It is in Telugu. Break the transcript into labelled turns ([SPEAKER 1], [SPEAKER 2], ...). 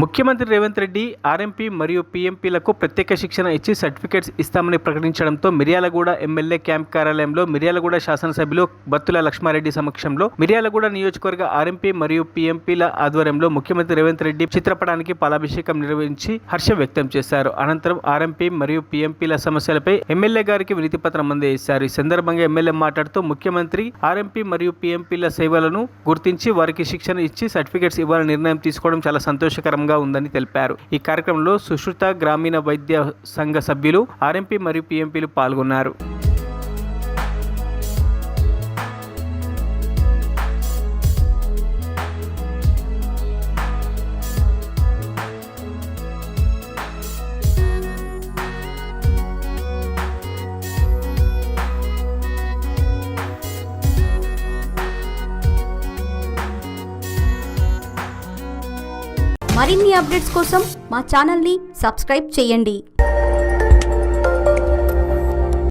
[SPEAKER 1] ముఖ్యమంత్రి రేవంత్ రెడ్డి ఆర్ఎంపీ మరియు పీఎంపీలకు ప్రత్యేక శిక్షణ ఇచ్చి సర్టిఫికేట్స్ ఇస్తామని ప్రకటించడంతో మిర్యాలగూడ ఎమ్మెల్యే క్యాంప్ కార్యాలయంలో మిర్యాలగూడ శాసనసభ్యులు బత్తుల లక్ష్మారెడ్డి సమక్షంలో మిర్యాలగూడ నియోజకవర్గ ఆర్ఎంపీ మరియు పీఎంపీల ఆధ్వర్యంలో ముఖ్యమంత్రి రేవంత్ రెడ్డి చిత్రపటానికి పాలాభిషేకం నిర్వహించి హర్షం వ్యక్తం చేశారు. అనంతరం ఆర్ఎంపీ మరియు పీఎంపీల సమస్యలపై ఎమ్మెల్యే గారికి వినతి పత్రం అందజేశారు. ఈ సందర్భంగా ఎమ్మెల్యే మాట్లాడుతూ ముఖ్యమంత్రి ఆర్ఎంపీ మరియు పీఎంపీల సేవలను గుర్తించి వారికి శిక్షణ ఇచ్చి సర్టిఫికేట్స్ ఇవ్వాలని నిర్ణయం తీసుకోవడం చాలా సంతోషకరంగా ఉందని తెలిపారు. ఈ కార్యక్రమంలో సుశ్రుత గ్రామీణ వైద్య సంఘ సభ్యులు ఆర్ఎంపీ మరియు పీఎంపీలు పాల్గొన్నారు.
[SPEAKER 2] మరిన్ని అప్డేట్స్ కోసం మా ఛానల్ని సబ్స్క్రైబ్ చేయండి.